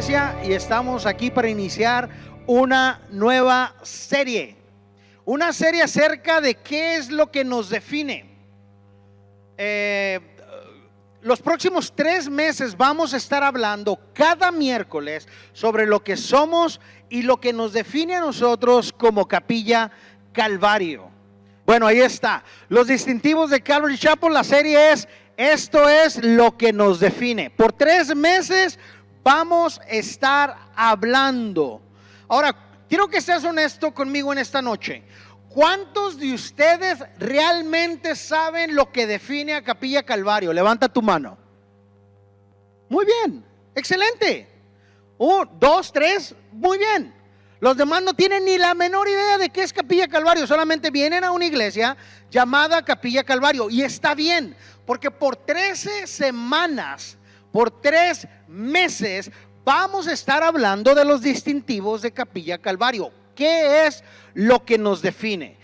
iglesia y estamos aquí para iniciar una nueva serie. Una serie acerca de qué es lo que nos define. Los próximos 3 meses vamos a estar hablando cada miércoles sobre lo que somos y lo que nos define a nosotros como Capilla Calvario. Bueno, ahí está. Los distintivos de Calvary Chapel, la serie es Esto es lo que nos define. Por 3 meses vamos a estar hablando. Ahora, quiero que seas honesto conmigo en esta noche. ¿Cuántos de ustedes realmente saben lo que define a Capilla Calvario? Levanta tu mano. Muy bien, excelente. 1, 2, 3, muy bien. Los demás no tienen ni la menor idea de qué es Capilla Calvario. Solamente vienen a una iglesia llamada Capilla Calvario. Y está bien, porque por 13 semanas, por 3 meses, vamos a estar hablando de los distintivos de Capilla Calvario. ¿Qué es lo que nos define?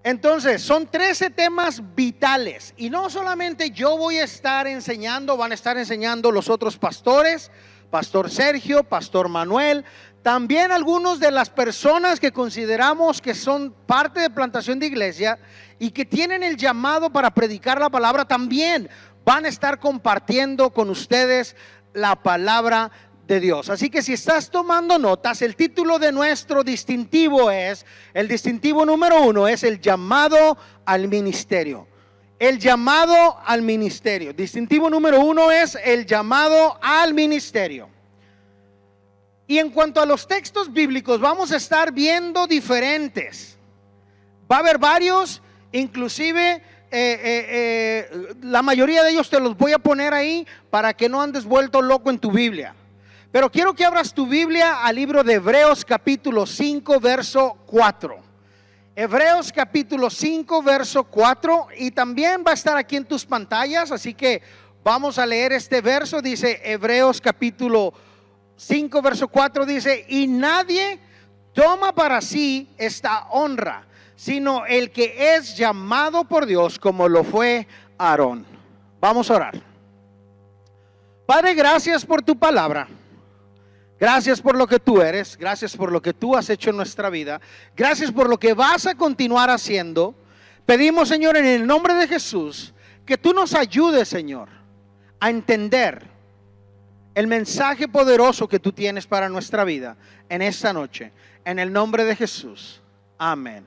Entonces, son 13 temas vitales. Y no solamente yo voy a estar enseñando, van a estar enseñando los otros pastores, Pastor Sergio, Pastor Manuel, también algunos de las personas que consideramos que son parte de plantación de iglesia y que tienen el llamado para predicar la palabra, también van a estar compartiendo con ustedes la palabra de Dios. Así que si estás tomando notas, el título de nuestro distintivo es, el distintivo número 1 es el llamado al ministerio. El llamado al ministerio. Distintivo número 1 es el llamado al ministerio. Y en cuanto a los textos bíblicos, vamos a estar viendo diferentes. Va a haber varios, inclusive la mayoría de ellos te los voy a poner ahí para que no andes vuelto loco en tu Biblia. Pero quiero que abras tu Biblia al libro de Hebreos capítulo 5 verso 4. Hebreos capítulo 5 verso 4, y también va a estar aquí en tus pantallas, así que vamos a leer este verso. Dice Hebreos capítulo 5 verso 4, dice: y nadie toma para sí esta honra, sino el que es llamado por Dios, como lo fue Aarón. Vamos a orar. Padre, gracias por tu palabra. Gracias por lo que tú eres, gracias por lo que tú has hecho en nuestra vida, gracias por lo que vas a continuar haciendo. Pedimos, Señor, en el nombre de Jesús, que tú nos ayudes, Señor, a entender el mensaje poderoso que tú tienes para nuestra vida en esta noche, en el nombre de Jesús, amén.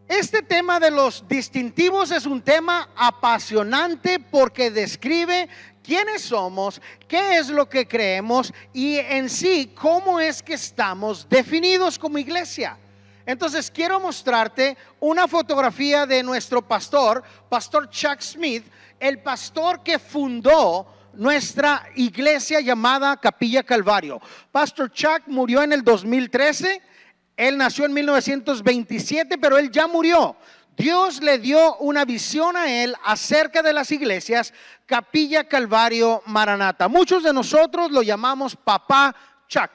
Este tema de los distintivos es un tema apasionante porque describe quiénes somos, qué es lo que creemos y en sí cómo es que estamos definidos como iglesia. Entonces quiero mostrarte una fotografía de nuestro pastor, Pastor Chuck Smith, el pastor que fundó nuestra iglesia llamada Capilla Calvario. Pastor Chuck murió en el 2013. Él nació en 1927, pero él ya murió. Dios le dio una visión a él acerca de las iglesias Capilla Calvario Maranata. Muchos de nosotros lo llamamos Papá Chuck.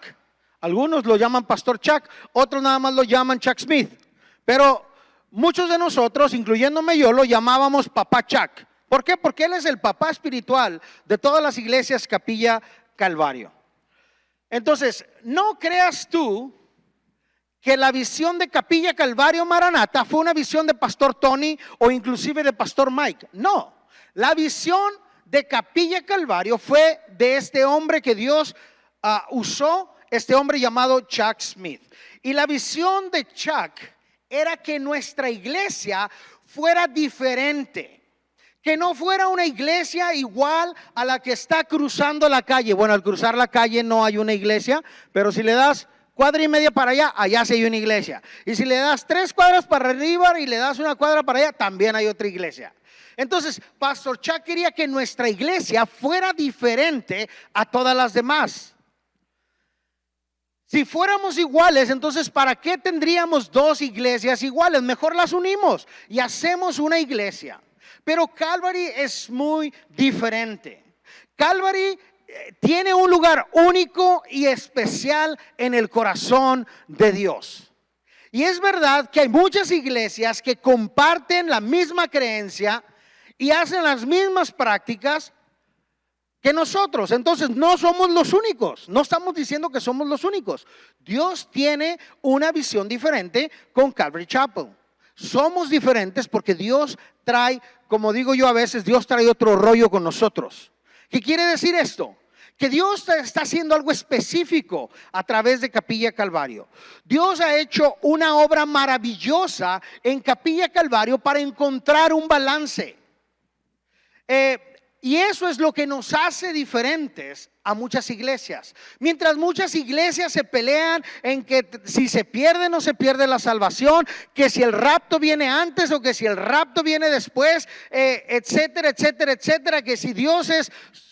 Algunos lo llaman Pastor Chuck, otros nada más lo llaman Chuck Smith. Pero muchos de nosotros, incluyéndome yo, lo llamábamos Papá Chuck. ¿Por qué? Porque él es el papá espiritual de todas las iglesias Capilla Calvario. Entonces, no creas tú que la visión de Capilla Calvario Maranata fue una visión de Pastor Tony o inclusive de Pastor Mike. No, la visión de Capilla Calvario fue de este hombre que Dios usó, este hombre llamado Chuck Smith. Y la visión de Chuck era que nuestra iglesia fuera diferente. Que no fuera una iglesia igual a la que está cruzando la calle. Bueno, al cruzar la calle no hay una iglesia, pero si le das 1,5 cuadras para allá, allá sí hay una iglesia. Y si le das 3 cuadras para arriba y le das 1 cuadra para allá, también hay otra iglesia. Entonces, Pastor Chuck quería que nuestra iglesia fuera diferente a todas las demás. Si fuéramos iguales, entonces ¿para qué tendríamos 2 iglesias iguales? Mejor las unimos y hacemos una iglesia. Pero Calvary es muy diferente. Calvary tiene un lugar único y especial en el corazón de Dios. Y es verdad que hay muchas iglesias que comparten la misma creencia y hacen las mismas prácticas, que nosotros. Entonces no somos los únicos, no estamos diciendo que somos los únicos. Dios tiene una visión diferente con Calvary Chapel. Somos diferentes porque Dios trae, como digo yo a veces, Dios trae otro rollo con nosotros. ¿Qué quiere decir esto? Que Dios está haciendo algo específico a través de Capilla Calvario. Dios ha hecho una obra maravillosa en Capilla Calvario para encontrar un balance. Y eso es lo que nos hace diferentes a muchas iglesias. Mientras muchas iglesias se pelean en que si se pierde o no se pierde la salvación, que si el rapto viene antes o que si el rapto viene después, etcétera, etcétera, etcétera, que si Dios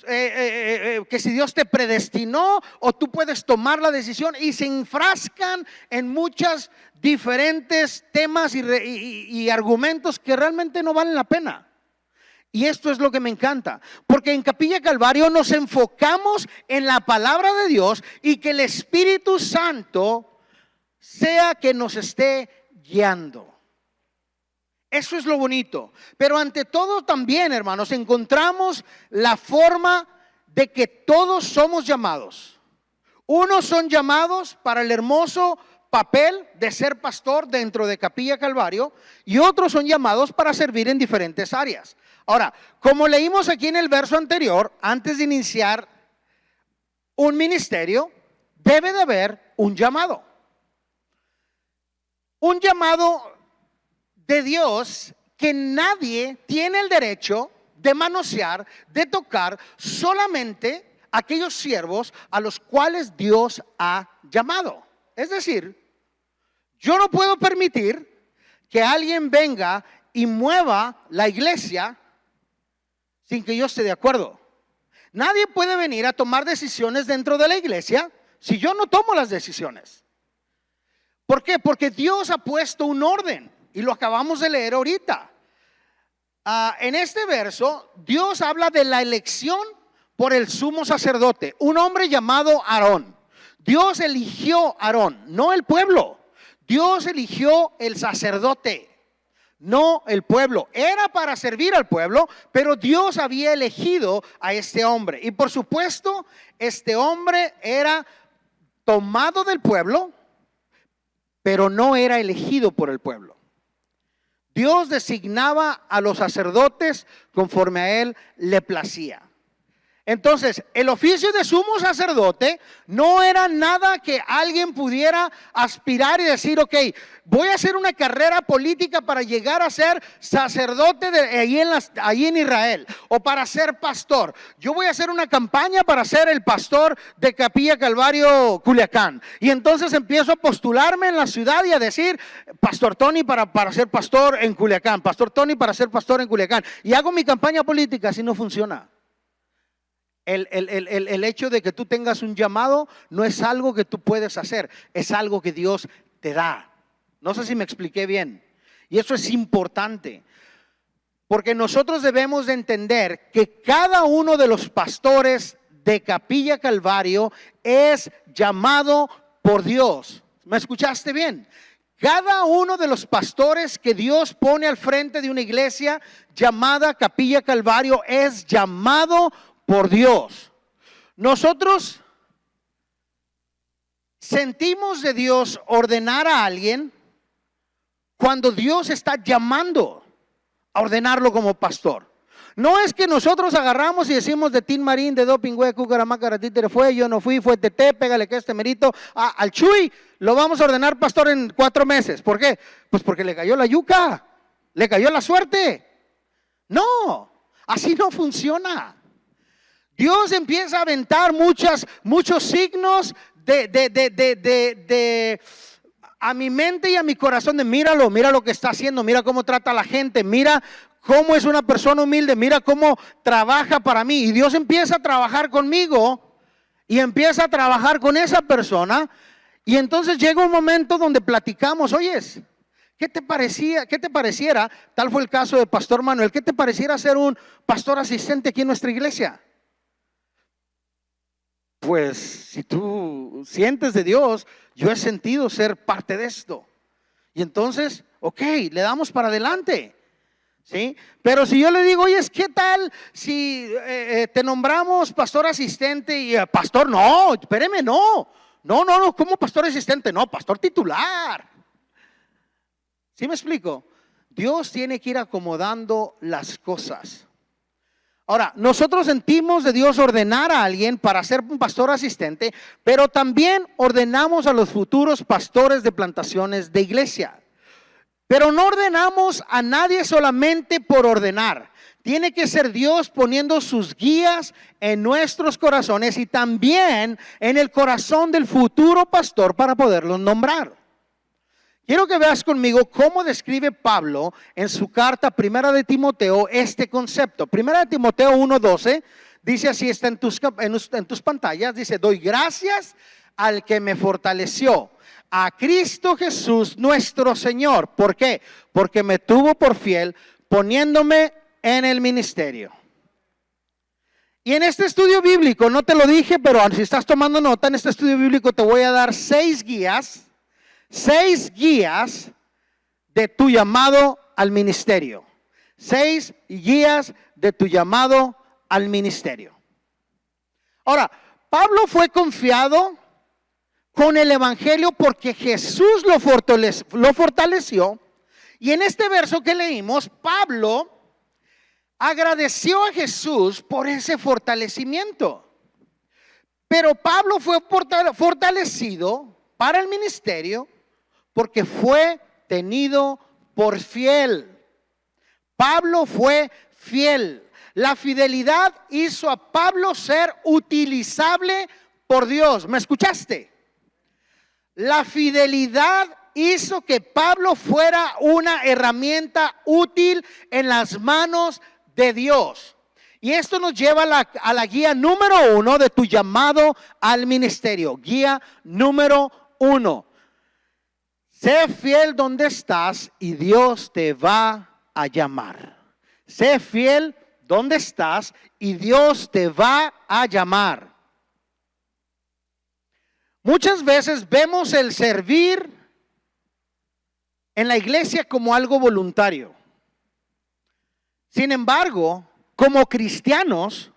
que si Dios te predestinó o tú puedes tomar la decisión, y se enfrascan en muchos diferentes temas y argumentos que realmente no valen la pena. Y esto es lo que me encanta, porque en Capilla Calvario nos enfocamos en la palabra de Dios y que el Espíritu Santo sea que nos esté guiando. Eso es lo bonito. Pero ante todo también, hermanos, encontramos la forma de que todos somos llamados. Unos son llamados para el hermoso papel de ser pastor dentro de Capilla Calvario y otros son llamados para servir en diferentes áreas. Ahora, como leímos aquí en el verso anterior, antes de iniciar un ministerio, debe de haber un llamado. Un llamado de Dios que nadie tiene el derecho de manosear, de tocar, solamente aquellos siervos a los cuales Dios ha llamado. Es decir, yo no puedo permitir que alguien venga y mueva la iglesia sin que yo esté de acuerdo. Nadie puede venir a tomar decisiones dentro de la iglesia si yo no tomo las decisiones. ¿Por qué? Porque Dios ha puesto un orden y lo acabamos de leer ahorita. En este verso, Dios habla de la elección por el sumo sacerdote, un hombre llamado Aarón. Dios eligió a Aarón, no el pueblo. Dios eligió el sacerdote, no el pueblo. Era para servir al pueblo, pero Dios había elegido a este hombre. Y por supuesto, este hombre era tomado del pueblo, pero no era elegido por el pueblo. Dios designaba a los sacerdotes conforme a él le placía. Entonces, el oficio de sumo sacerdote no era nada que alguien pudiera aspirar y decir, ok, voy a hacer una carrera política para llegar a ser sacerdote ahí en Israel, o para ser pastor. Yo voy a hacer una campaña para ser el pastor de Capilla Calvario Culiacán. Y entonces empiezo a postularme en la ciudad y a decir, Pastor Tony para ser pastor en Culiacán, Pastor Tony para ser pastor en Culiacán. Y hago mi campaña política, así no funciona. El hecho de que tú tengas un llamado no es algo que tú puedes hacer, es algo que Dios te da. No sé si me expliqué bien. Y eso es importante, porque nosotros debemos de entender que cada uno de los pastores de Capilla Calvario es llamado por Dios. ¿Me escuchaste bien? Cada uno de los pastores que Dios pone al frente de una iglesia llamada Capilla Calvario es llamado por Dios. Nosotros sentimos de Dios ordenar a alguien cuando Dios está llamando a ordenarlo como pastor. No es que nosotros agarramos y decimos de Tin Marín, de Doping, güey, Cucaramaca, títere fue, yo no fui, fue Tete, pégale que este merito, al Chuy lo vamos a ordenar pastor en 4 meses. ¿Por qué? Pues porque le cayó la yuca, le cayó la suerte. No, así no funciona. Dios empieza a aventar muchos signos a mi mente y a mi corazón de mira lo que está haciendo, mira cómo trata a la gente, mira cómo es una persona humilde, mira cómo trabaja para mí. Y Dios empieza a trabajar conmigo y empieza a trabajar con esa persona. Y entonces llega un momento donde platicamos, oyes, ¿qué te pareciera? Tal fue el caso de Pastor Manuel, ¿qué te pareciera ser un pastor asistente aquí en nuestra iglesia? Pues si tú sientes de Dios, yo he sentido ser parte de esto. Y entonces, ok, le damos para adelante. ¿sí? Pero si yo le digo, oye, ¿qué tal si te nombramos pastor asistente? Y pastor, no, espéreme, no. No, ¿cómo pastor asistente? No, pastor titular. ¿Sí me explico? Dios tiene que ir acomodando las cosas. Ahora, nosotros sentimos de Dios ordenar a alguien para ser un pastor asistente, pero también ordenamos a los futuros pastores de plantaciones de iglesia. Pero no ordenamos a nadie solamente por ordenar. Tiene que ser Dios poniendo sus guías en nuestros corazones y también en el corazón del futuro pastor para poderlos nombrar. Quiero que veas conmigo cómo describe Pablo en su carta Primera de Timoteo este concepto. Primera de Timoteo 1:12 dice así, está en tus pantallas, dice: doy gracias al que me fortaleció, a Cristo Jesús nuestro Señor. ¿Por qué? Porque me tuvo por fiel poniéndome en el ministerio. Y en este estudio bíblico, no te lo dije, pero si estás tomando nota, en este estudio bíblico te voy a dar 6 guías de tu llamado al ministerio. 6 guías de tu llamado al ministerio. Ahora, Pablo fue confiado con el evangelio porque Jesús lo fortaleció. Y en este verso que leímos, Pablo agradeció a Jesús por ese fortalecimiento. Pero Pablo fue fortalecido para el ministerio porque fue tenido por fiel. Pablo fue fiel. La fidelidad hizo a Pablo ser utilizable por Dios. ¿Me escuchaste? La fidelidad hizo que Pablo fuera una herramienta útil en las manos de Dios. Y esto nos lleva a la guía número 1 de tu llamado al ministerio. Guía número 1. Sé fiel donde estás y Dios te va a llamar. Sé fiel donde estás y Dios te va a llamar. Muchas veces vemos el servir en la iglesia como algo voluntario. Sin embargo, como cristianos,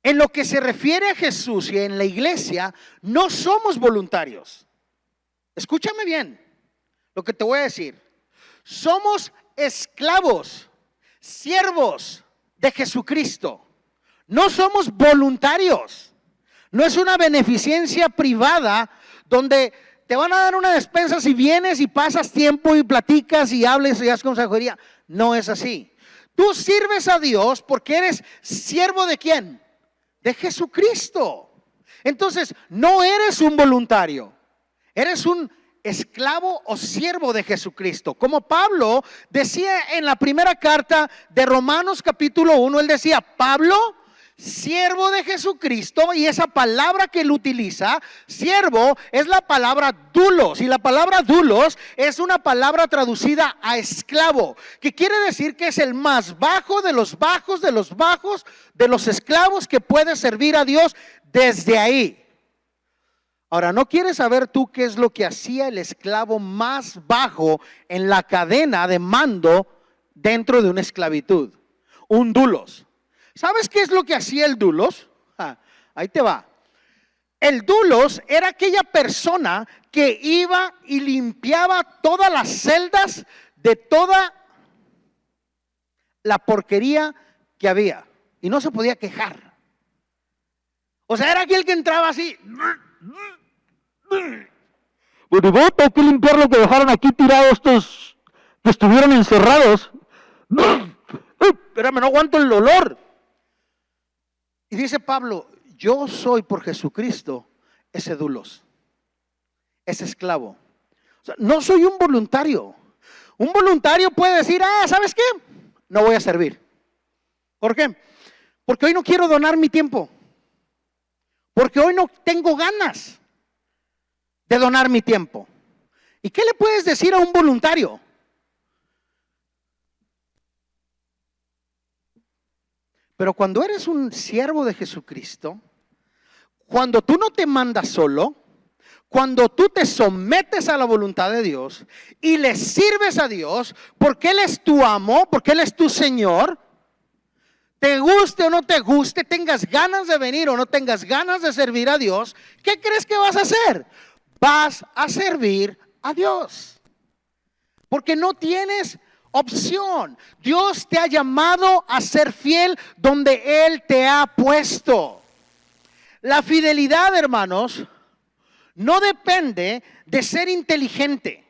en lo que se refiere a Jesús y en la iglesia, no somos voluntarios. Escúchame bien lo que te voy a decir. Somos esclavos, siervos de Jesucristo. No somos voluntarios. No es una beneficencia privada donde te van a dar una despensa si vienes y pasas tiempo y platicas y hablas y haces consejería. No es así. Tú sirves a Dios porque eres siervo ¿de quién? De Jesucristo. Entonces, no eres un voluntario. Eres un esclavo o siervo de Jesucristo. Como Pablo decía en la primera carta de Romanos capítulo 1, él decía: Pablo, siervo de Jesucristo, y esa palabra que él utiliza, siervo, es la palabra doulos, y la palabra doulos es una palabra traducida a esclavo, que quiere decir que es el más bajo de los bajos, de los bajos, de los esclavos que puede servir a Dios desde ahí. Ahora, ¿no quieres saber tú qué es lo que hacía el esclavo más bajo en la cadena de mando dentro de una esclavitud? Un doulos. ¿Sabes qué es lo que hacía el doulos? Ahí te va. El doulos era aquella persona que iba y limpiaba todas las celdas de toda la porquería que había. Y no se podía quejar. O sea, era aquel que entraba así. Bueno, tengo que limpiar lo que dejaron aquí tirados estos que estuvieron encerrados. Espérame, no aguanto el olor. Y dice Pablo: yo soy por Jesucristo ese doulos, ese esclavo. O sea, no soy un voluntario. Un voluntario puede decir: ¿sabes qué? No voy a servir. ¿Por qué? Porque hoy no quiero donar mi tiempo. Porque hoy no tengo ganas de donar mi tiempo. ¿Y qué le puedes decir a un voluntario? Pero cuando eres un siervo de Jesucristo, cuando tú no te mandas solo, Cuando tú te sometes a la voluntad de Dios y le sirves a Dios, porque Él es tu amo, porque Él es tu Señor, te guste o no te guste, tengas ganas de venir o no tengas ganas de servir a Dios, ¿qué crees que vas a hacer? Vas a servir a Dios, porque no tienes opción. Dios te ha llamado a ser fiel donde Él te ha puesto. La fidelidad, hermanos, no depende de ser inteligente.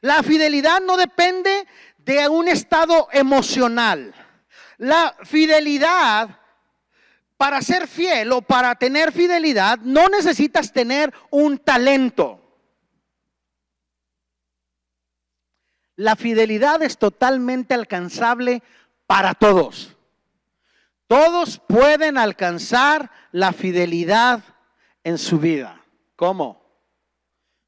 La fidelidad no depende de un estado emocional. La fidelidad, para ser fiel o para tener fidelidad, no necesitas tener un talento. La fidelidad es totalmente alcanzable para todos. Todos pueden alcanzar la fidelidad en su vida. ¿Cómo?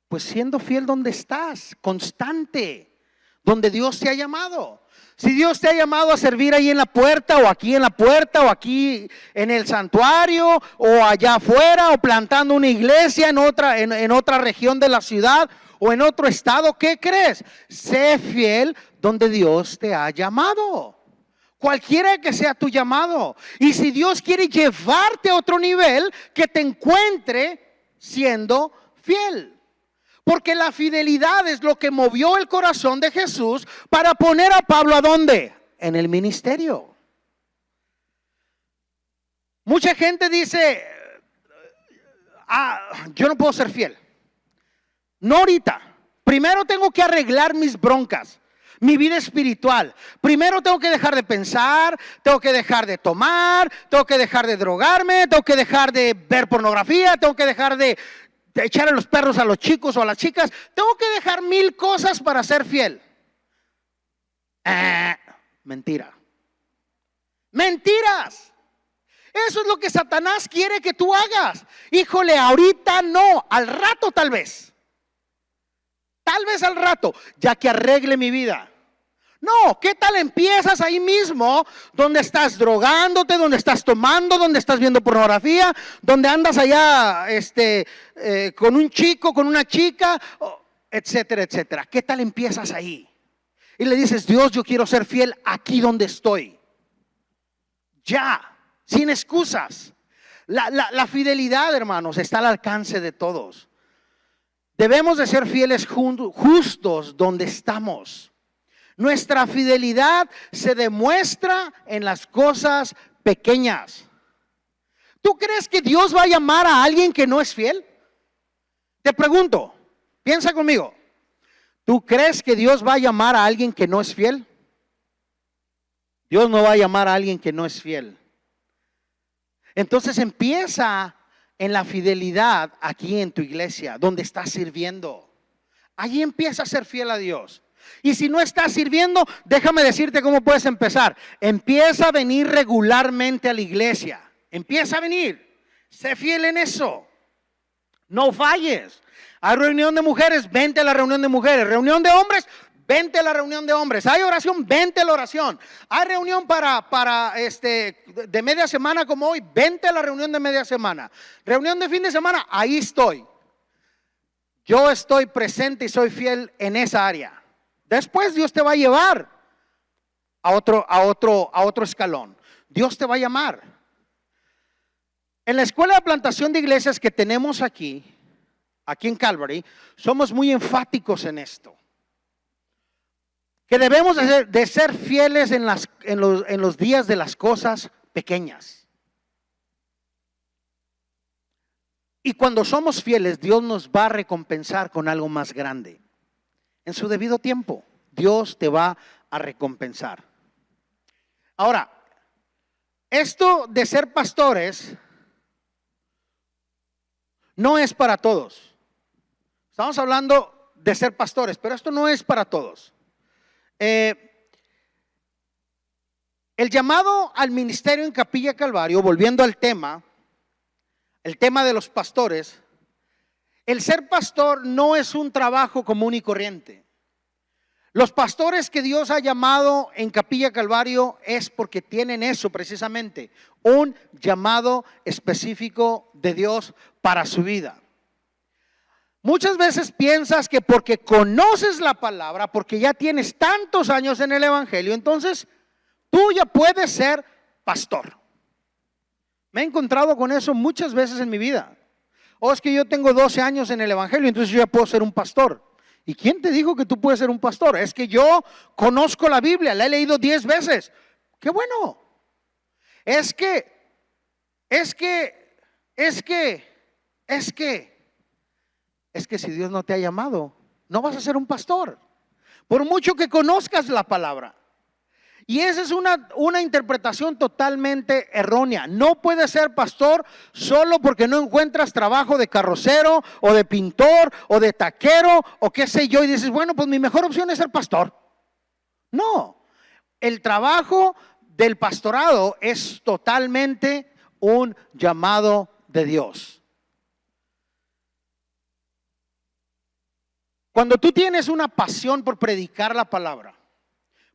Pues siendo fiel donde estás, constante, donde Dios te ha llamado. Si Dios te ha llamado a servir ahí en la puerta, o aquí en la puerta, o aquí en el santuario, o allá afuera, o plantando una iglesia en otra región de la ciudad, o en otro estado, ¿qué crees? Sé fiel donde Dios te ha llamado. Cualquiera que sea tu llamado. Y si Dios quiere llevarte a otro nivel, que te encuentre siendo fiel. Porque la fidelidad es lo que movió el corazón de Jesús para poner a Pablo ¿a dónde? En el ministerio. Mucha gente dice, yo no puedo ser fiel. No ahorita. Primero tengo que arreglar mis broncas, mi vida espiritual. Primero tengo que dejar de pensar, tengo que dejar de tomar, tengo que dejar de drogarme, tengo que dejar de ver pornografía, tengo que dejar de echar a los perros a los chicos o a las chicas. Tengo que dejar 1000 cosas para ser fiel. Mentira. Mentiras. Eso es lo que Satanás quiere que tú hagas. Híjole, ahorita no, al rato tal vez. Tal vez al rato, ya que arregle mi vida. No, ¿qué tal empiezas ahí mismo, donde estás drogándote, donde estás tomando, donde estás viendo pornografía, donde andas allá con un chico, con una chica, etcétera, etcétera? ¿Qué tal empiezas ahí? Y le dices, Dios, yo quiero ser fiel aquí donde estoy. Ya, sin excusas. La fidelidad, hermanos, está al alcance de todos. Debemos de ser fieles justos donde estamos. Nuestra fidelidad se demuestra en las cosas pequeñas. ¿Tú crees que Dios va a llamar a alguien que no es fiel? Te pregunto, piensa conmigo. ¿Tú crees que Dios va a llamar a alguien que no es fiel? Dios no va a llamar a alguien que no es fiel. Entonces empieza en la fidelidad aquí en tu iglesia, donde estás sirviendo. Allí empieza a ser fiel a Dios. Y si no estás sirviendo, déjame decirte cómo puedes empezar. Empieza a venir regularmente a la iglesia. Empieza a venir. Sé fiel en eso. No falles. Hay reunión de mujeres, vente a la reunión de mujeres. Reunión de hombres, vente a la reunión de hombres. Hay oración, vente a la oración. Hay reunión de media semana como hoy, vente a la reunión de media semana. Reunión de fin de semana, ahí estoy. Yo estoy presente y soy fiel en esa área. Después Dios te va a llevar a otro escalón. Dios te va a llamar. En la escuela de plantación de iglesias que tenemos aquí en Calvary, somos muy enfáticos en esto. Que debemos de ser fieles en los días de las cosas pequeñas. Y cuando somos fieles, Dios nos va a recompensar con algo más grande. En su debido tiempo, Dios te va a recompensar. Ahora, esto de ser pastores no es para todos. Estamos hablando de ser pastores, pero esto no es para todos. El llamado al ministerio en Capilla Calvario, volviendo al tema, el tema de los pastores, el ser pastor no es un trabajo común y corriente. Los pastores que Dios ha llamado en Capilla Calvario es porque tienen eso precisamente, un llamado específico de Dios para su vida. Muchas veces piensas que porque conoces la palabra, porque ya tienes tantos años en el evangelio, entonces tú ya puedes ser pastor. Me he encontrado con eso muchas veces en mi vida. O es que yo tengo 12 años en el evangelio, entonces yo ya puedo ser un pastor. ¿Y quién te dijo que tú puedes ser un pastor? Es que yo conozco la Biblia, la he leído 10 veces. ¡Qué bueno! Es que si Dios no te ha llamado, no vas a ser un pastor, por mucho que conozcas la palabra. Y esa es una interpretación totalmente errónea. No puedes ser pastor solo porque no encuentras trabajo de carrocero o de pintor o de taquero o qué sé yo, y dices, bueno, pues mi mejor opción es ser pastor. No, el trabajo del pastorado es totalmente un llamado de Dios. Cuando tú tienes una pasión por predicar la palabra,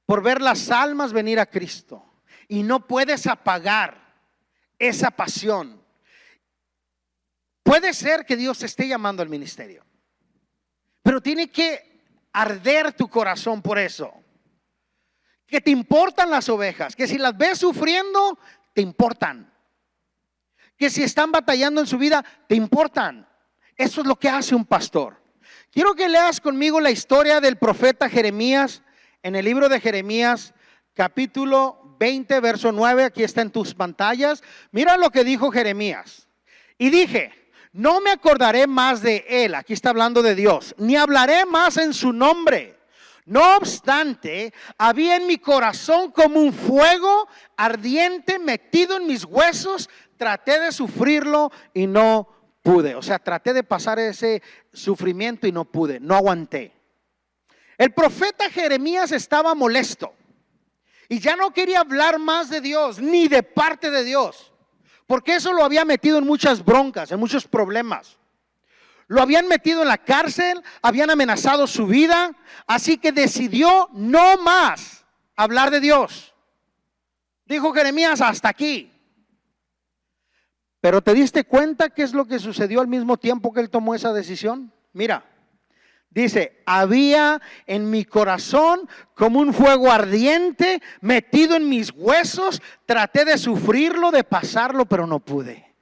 por ver las almas venir a Cristo, y no puedes apagar esa pasión, puede ser que Dios te esté llamando al ministerio, pero tiene que arder tu corazón por eso. Que te importan las ovejas, que si las ves sufriendo, te importan. Que si están batallando en su vida, te importan. Eso es lo que hace un pastor. Quiero que leas conmigo la historia del profeta Jeremías en el libro de Jeremías, capítulo 20, verso 9. Aquí está en tus pantallas. Mira lo que dijo Jeremías. Y dije, no me acordaré más de él. Aquí está hablando de Dios. Ni hablaré más en su nombre. No obstante, había en mi corazón como un fuego ardiente metido en mis huesos. Traté de sufrirlo y no pude. O sea, traté de pasar ese sufrimiento y no pude, no aguanté. El profeta Jeremías estaba molesto y ya no quería hablar más de Dios, ni de parte de Dios, porque eso lo había metido en muchas broncas, en muchos problemas. Lo habían metido en la cárcel, habían amenazado su vida, así que decidió no más hablar de Dios. Dijo Jeremías, hasta aquí. Pero ¿te diste cuenta qué es lo que sucedió al mismo tiempo que él tomó esa decisión? Mira, dice, había en mi corazón como un fuego ardiente metido en mis huesos. Traté de sufrirlo, de pasarlo, pero no pude.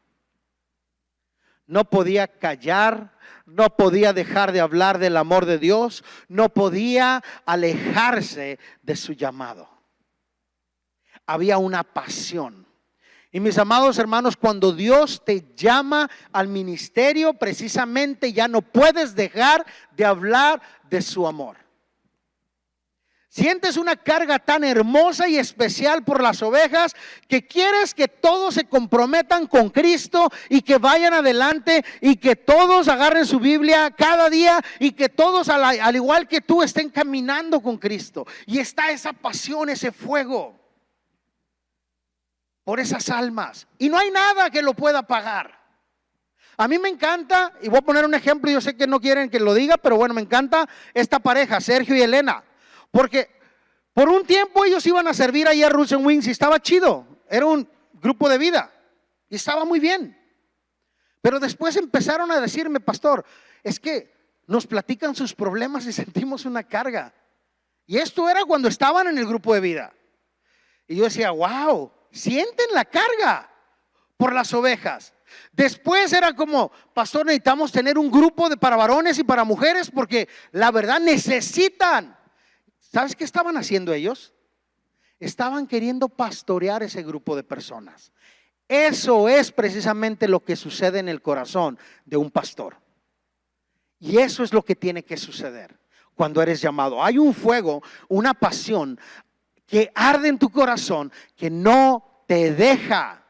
No podía callar, no podía dejar de hablar del amor de Dios, no podía alejarse de su llamado. Había una pasión. Y mis amados hermanos, cuando Dios te llama al ministerio, precisamente ya no puedes dejar de hablar de su amor. Sientes una carga tan hermosa y especial por las ovejas que quieres que todos se comprometan con Cristo y que vayan adelante y que todos agarren su Biblia cada día y que todos al igual que tú estén caminando con Cristo. Y está esa pasión, ese fuego por esas almas, y no hay nada que lo pueda pagar. A mí me encanta, y voy a poner un ejemplo, yo sé que no quieren que lo diga, pero bueno, me encanta esta pareja, Sergio y Elena, porque por un tiempo ellos iban a servir ahí a Roots and Wings y estaba chido, era un grupo de vida y estaba muy bien. Pero después empezaron a decirme, pastor, es que nos platican sus problemas y sentimos una carga. Y esto era cuando estaban en el grupo de vida. Y yo decía, wow, sienten la carga por las ovejas. Después era como, pastor, necesitamos tener un grupo para varones y para mujeres porque la verdad necesitan. ¿Sabes qué estaban haciendo ellos? Estaban queriendo pastorear ese grupo de personas. Eso es precisamente lo que sucede en el corazón de un pastor. Y eso es lo que tiene que suceder cuando eres llamado. Hay un fuego, una pasión que arde en tu corazón, que no te deja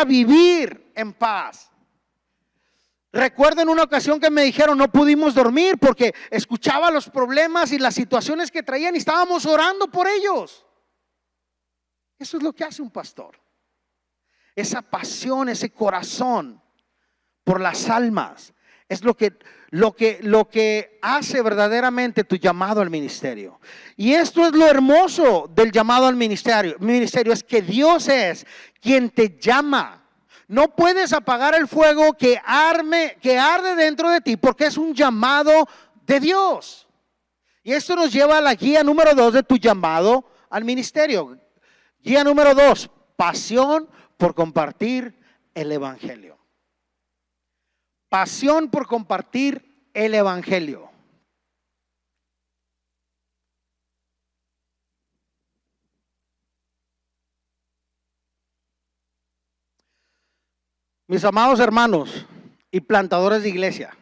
vivir en paz. Recuerdo en una ocasión que me dijeron no pudimos dormir porque escuchaba los problemas y las situaciones que traían y estábamos orando por ellos. Eso es lo que hace un pastor. Esa pasión, ese corazón por las almas es lo que hace verdaderamente tu llamado al ministerio. Y esto es lo hermoso del llamado al ministerio. Ministerio es que Dios es quien te llama. No puedes apagar el fuego que arde dentro de ti, porque es un llamado de Dios. Y esto nos lleva a la guía número 2 de tu llamado al ministerio. Guía número 2, pasión por compartir el evangelio. Pasión por compartir el evangelio. Mis amados hermanos y plantadores de iglesia,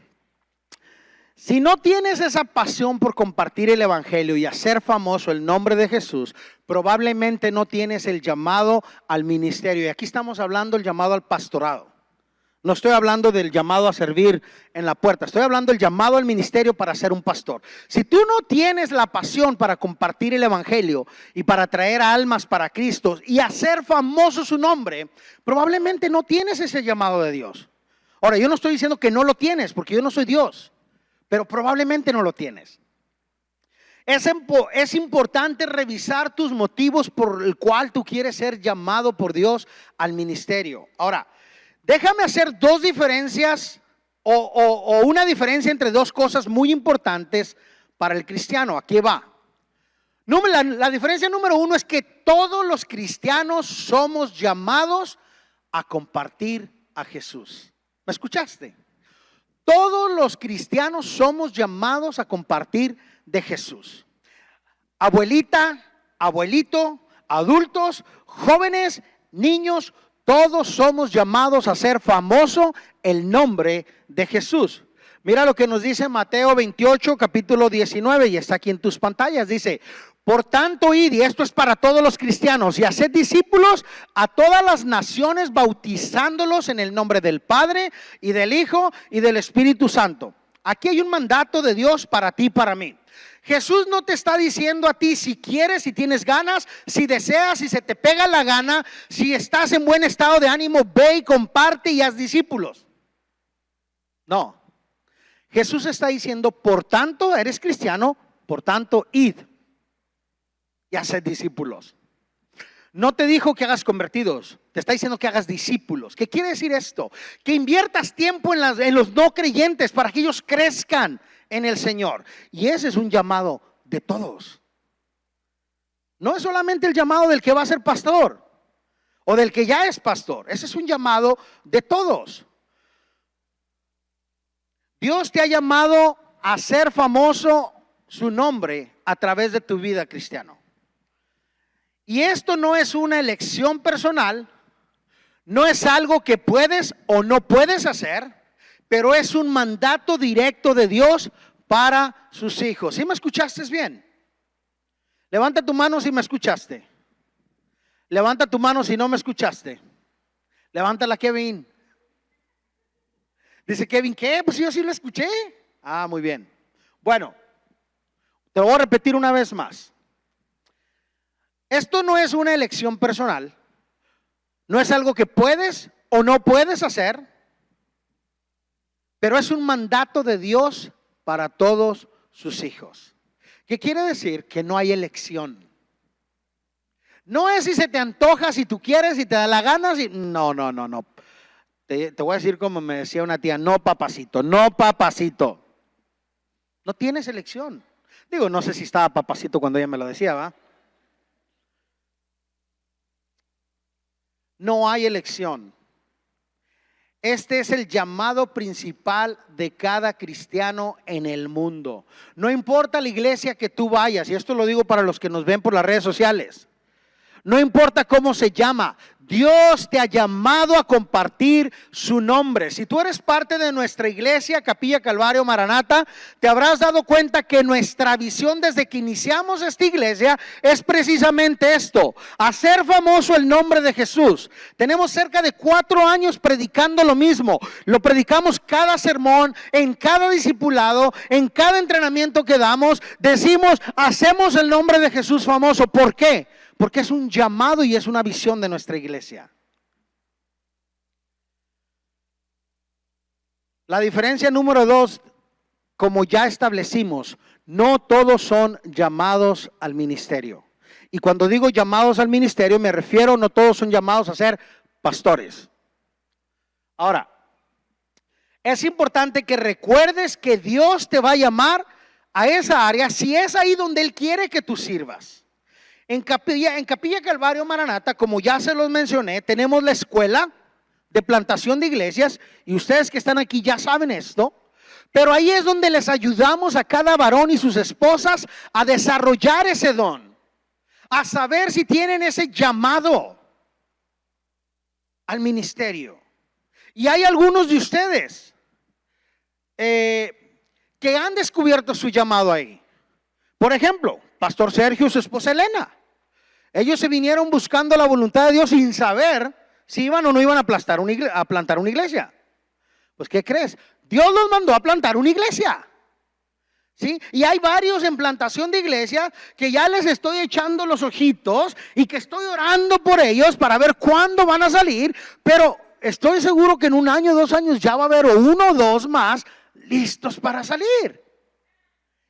si no tienes esa pasión por compartir el evangelio y hacer famoso el nombre de Jesús, probablemente no tienes el llamado al ministerio. Y aquí estamos hablando del llamado al pastorado. No estoy hablando del llamado a servir en la puerta, estoy hablando del llamado al ministerio para ser un pastor. Si tú no tienes la pasión para compartir el evangelio y para traer almas para Cristo y hacer famoso su nombre, probablemente no tienes ese llamado de Dios. Ahora, yo no estoy diciendo que no lo tienes, porque yo no soy Dios, pero probablemente no lo tienes. Es importante revisar tus motivos por el cual tú quieres ser llamado por Dios al ministerio. Ahora, déjame hacer dos diferencias o una diferencia entre dos cosas muy importantes para el cristiano. Aquí va. La diferencia número 1 es que todos los cristianos somos llamados a compartir a Jesús. ¿Me escuchaste? Todos los cristianos somos llamados a compartir de Jesús. Abuelita, abuelito, adultos, jóvenes, niños, todos somos llamados a hacer famoso el nombre de Jesús. Mira lo que nos dice Mateo 28, capítulo 19, y está aquí en tus pantallas. Dice: por tanto, id, y esto es para todos los cristianos, y haced discípulos a todas las naciones, bautizándolos en el nombre del Padre y del Hijo y del Espíritu Santo. Aquí hay un mandato de Dios para ti y para mí. Jesús no te está diciendo a ti si quieres, si tienes ganas, si deseas, si se te pega la gana, si estás en buen estado de ánimo, ve y comparte y haz discípulos. No. Jesús está diciendo, por tanto, eres cristiano, por tanto, id y haced discípulos. No te dijo que hagas convertidos, te está diciendo que hagas discípulos. ¿Qué quiere decir esto? Que inviertas tiempo en los no creyentes para que ellos crezcan en el Señor. Y ese es un llamado de todos. No es solamente el llamado del que va a ser pastor o del que ya es pastor. Ese es un llamado de todos. Dios te ha llamado a hacer famoso su nombre a través de tu vida, cristiano. Y esto no es una elección personal, no es algo que puedes o no puedes hacer, pero es un mandato directo de Dios para sus hijos. ¿Sí me escuchaste bien? Levanta tu mano si me escuchaste. Levanta tu mano si no me escuchaste. Levántala, Kevin. Dice Kevin, ¿qué? Pues yo sí lo escuché. Ah, muy bien. Bueno, te lo voy a repetir una vez más. Esto no es una elección personal, no es algo que puedes o no puedes hacer, pero es un mandato de Dios para todos sus hijos. ¿Qué quiere decir? Que no hay elección. No es si se te antoja, si tú quieres, si te da la gana, no. Te voy a decir como me decía una tía, no papacito, no papacito. No tienes elección. Digo, no sé si estaba papacito cuando ella me lo decía, ¿va? No hay elección. Este es el llamado principal de cada cristiano en el mundo. No importa la iglesia que tú vayas, y esto lo digo para los que nos ven por las redes sociales. No importa cómo se llama, Dios te ha llamado a compartir su nombre. Si tú eres parte de nuestra iglesia, Capilla Calvario Maranata, te habrás dado cuenta que nuestra visión desde que iniciamos esta iglesia es precisamente esto: hacer famoso el nombre de Jesús. Tenemos cerca de 4 años predicando lo mismo. Lo predicamos cada sermón, en cada discipulado, en cada entrenamiento que damos. Decimos, hacemos el nombre de Jesús famoso. ¿Por qué? Porque es un llamado y es una visión de nuestra iglesia. La diferencia número 2, como ya establecimos, no todos son llamados al ministerio. Y cuando digo llamados al ministerio me refiero, no todos son llamados a ser pastores. Ahora, es importante que recuerdes que Dios te va a llamar a esa área si es ahí donde Él quiere que tú sirvas. En Capilla Calvario Maranata, como ya se los mencioné, tenemos la escuela de plantación de iglesias y ustedes que están aquí ya saben esto. Pero ahí es donde les ayudamos a cada varón y sus esposas a desarrollar ese don, a saber si tienen ese llamado al ministerio. Y hay algunos de ustedes que han descubierto su llamado ahí. Por ejemplo, Pastor Sergio y su esposa Elena. Ellos se vinieron buscando la voluntad de Dios sin saber si iban o no iban a plantar una iglesia. Pues ¿qué crees? Dios los mandó a plantar una iglesia. ¿Sí? Y hay varios en plantación de iglesia que ya les estoy echando los ojitos y que estoy orando por ellos para ver cuándo van a salir, pero estoy seguro que en 1 año, 2 años ya va a haber 1 o 2 más listos para salir.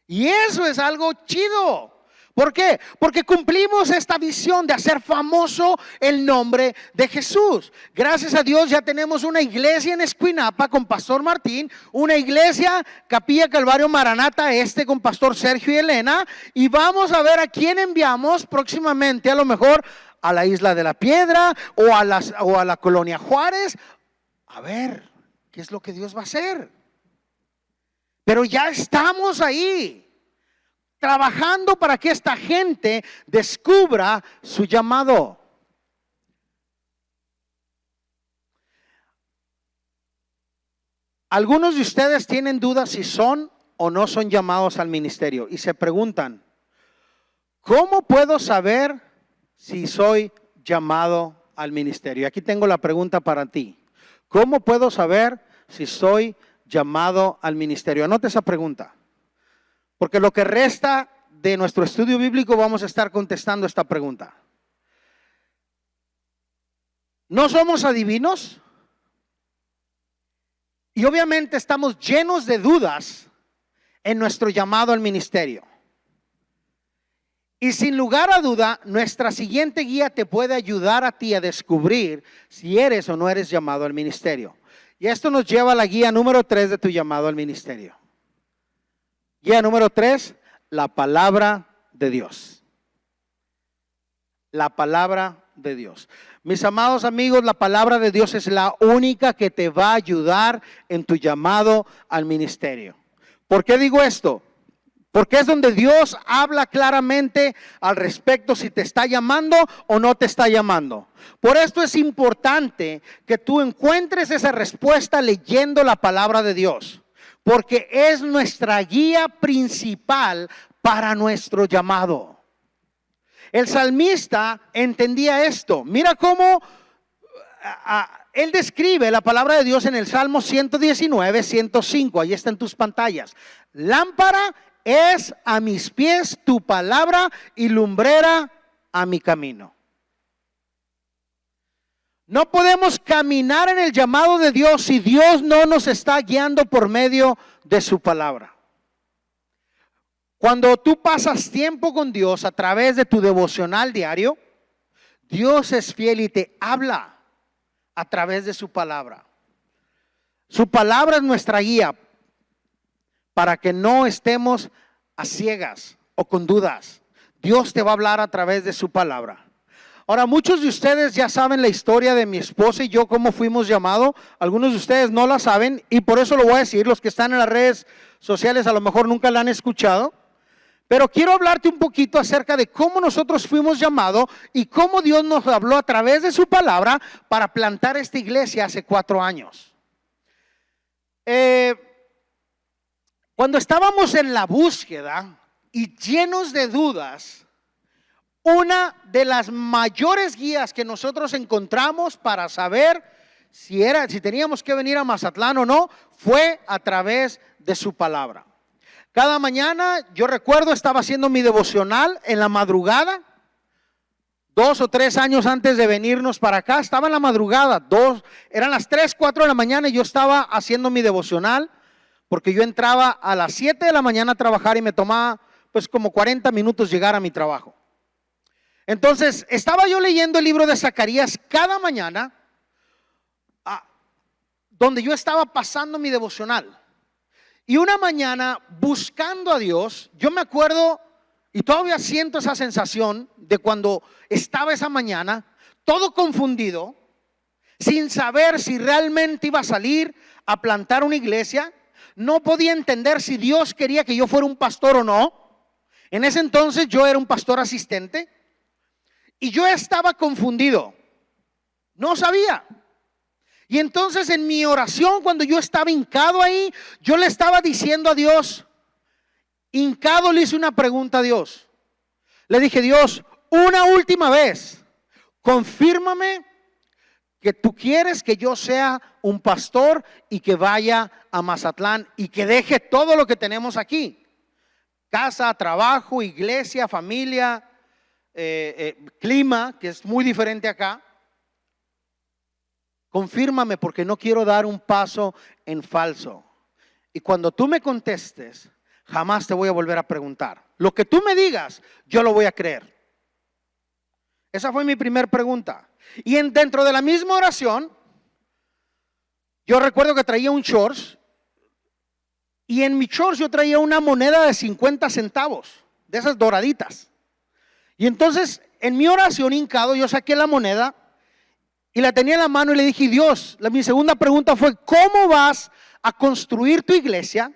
Y eso es algo chido. ¿Por qué? Porque cumplimos esta visión de hacer famoso el nombre de Jesús. Gracias a Dios ya tenemos una iglesia en Escuinapa con Pastor Martín, una iglesia Capilla Calvario Maranata con Pastor Sergio y Elena, y vamos a ver a quién enviamos próximamente, a lo mejor a la Isla de la Piedra o a la Colonia Juárez. A ver, ¿qué es lo que Dios va a hacer? Pero ya estamos ahí, trabajando para que esta gente descubra su llamado. Algunos de ustedes tienen dudas si son o no son llamados al ministerio y se preguntan, ¿cómo puedo saber si soy llamado al ministerio? Aquí tengo la pregunta para ti. ¿Cómo puedo saber si soy llamado al ministerio? Anote esa pregunta. Porque lo que resta de nuestro estudio bíblico vamos a estar contestando esta pregunta. No somos adivinos y obviamente estamos llenos de dudas en nuestro llamado al ministerio. Y sin lugar a duda, nuestra siguiente guía te puede ayudar a ti a descubrir si eres o no eres llamado al ministerio. Y esto nos lleva a la guía número 3 de tu llamado al ministerio. Guía número 3, la palabra de Dios. La palabra de Dios. Mis amados amigos, la palabra de Dios es la única que te va a ayudar en tu llamado al ministerio. ¿Por qué digo esto? Porque es donde Dios habla claramente al respecto si te está llamando o no te está llamando. Por esto es importante que tú encuentres esa respuesta leyendo la palabra de Dios. Porque es nuestra guía principal para nuestro llamado. El salmista entendía esto. Mira cómo él describe la palabra de Dios en el Salmo 119, 105. Ahí está en tus pantallas. Lámpara es a mis pies tu palabra y lumbrera a mi camino. No podemos caminar en el llamado de Dios si Dios no nos está guiando por medio de su palabra. Cuando tú pasas tiempo con Dios a través de tu devocional diario, Dios es fiel y te habla a través de su palabra. Su palabra es nuestra guía para que no estemos a ciegas o con dudas. Dios te va a hablar a través de su palabra. Ahora, muchos de ustedes ya saben la historia de mi esposa y yo, cómo fuimos llamados. Algunos de ustedes no la saben y por eso lo voy a decir. Los que están en las redes sociales a lo mejor nunca la han escuchado. Pero quiero hablarte un poquito acerca de cómo nosotros fuimos llamados y cómo Dios nos habló a través de su palabra para plantar esta iglesia hace 4 años. Cuando estábamos en la búsqueda y llenos de dudas, una de las mayores guías que nosotros encontramos para saber si teníamos que venir a Mazatlán o no, fue a través de su palabra. Cada mañana, yo recuerdo, estaba haciendo mi devocional en la madrugada, 2 o 3 años antes de venirnos para acá, estaba en la madrugada, eran las 3, 4 de la mañana y yo estaba haciendo mi devocional, porque yo entraba a las 7 de la mañana a trabajar y me tomaba pues como 40 minutos llegar a mi trabajo. Entonces, estaba yo leyendo el libro de Zacarías cada mañana donde yo estaba pasando mi devocional. Y una mañana, buscando a Dios, yo me acuerdo y todavía siento esa sensación de cuando estaba esa mañana, todo confundido, sin saber si realmente iba a salir a plantar una iglesia. No podía entender si Dios quería que yo fuera un pastor o no. En ese entonces yo era un pastor asistente y yo estaba confundido. No sabía. Y entonces en mi oración, cuando yo estaba hincado ahí, yo le estaba diciendo a Dios, hincado, le hice una pregunta a Dios. Le dije: Dios, una última vez, confírmame que tú quieres que yo sea un pastor y que vaya a Mazatlán y que deje todo lo que tenemos aquí: casa, trabajo, iglesia, familia, clima, que es muy diferente acá. Confírmame, porque no quiero dar un paso en falso. Y cuando tú me contestes, jamás te voy a volver a preguntar. Lo que tú me digas, yo lo voy a creer. Esa fue mi primera pregunta. Y dentro de la misma oración, yo recuerdo que traía un shorts. Y en mi shorts yo traía una moneda de 50 centavos, de esas doraditas. Y entonces en mi oración hincado, yo saqué la moneda y la tenía en la mano y le dije: Dios, mi segunda pregunta fue: ¿cómo vas a construir tu iglesia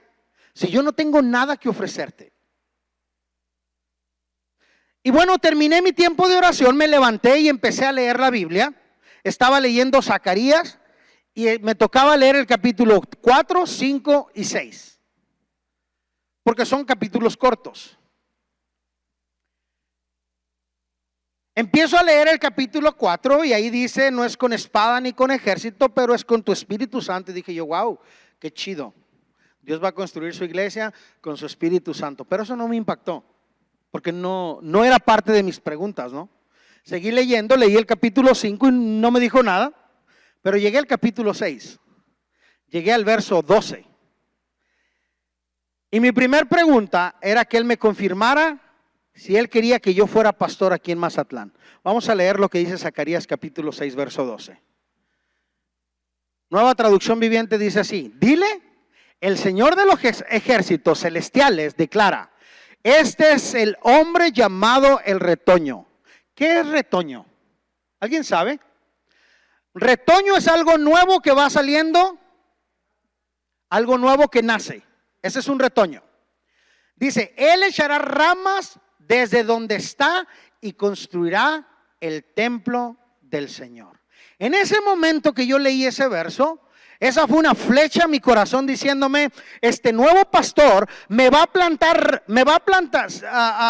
si yo no tengo nada que ofrecerte? Y bueno, terminé mi tiempo de oración, me levanté y empecé a leer la Biblia. Estaba leyendo Zacarías y me tocaba leer el capítulo 4, 5 y 6, porque son capítulos cortos. Empiezo a leer el capítulo 4 y ahí dice: no es con espada ni con ejército, pero es con tu Espíritu Santo. Y dije yo: wow, qué chido. Dios va a construir su iglesia con su Espíritu Santo. Pero eso no me impactó, porque no era parte de mis preguntas, ¿no? Seguí leyendo, leí el capítulo 5 y no me dijo nada. Pero llegué al capítulo 6. Llegué al verso 12. Y mi primera pregunta era que Él me confirmara si Él quería que yo fuera pastor aquí en Mazatlán. Vamos a leer lo que dice Zacarías capítulo 6, verso 12. Nueva Traducción Viviente dice así: dile, el Señor de los ejércitos celestiales declara: este es el hombre llamado el retoño. ¿Qué es retoño? ¿Alguien sabe? Retoño es algo nuevo que va saliendo, algo nuevo que nace. Ese es un retoño. Dice: Él echará ramas desde donde está y construirá el templo del Señor. En ese momento que yo leí ese verso, esa fue una flecha a mi corazón diciéndome: este nuevo pastor me va a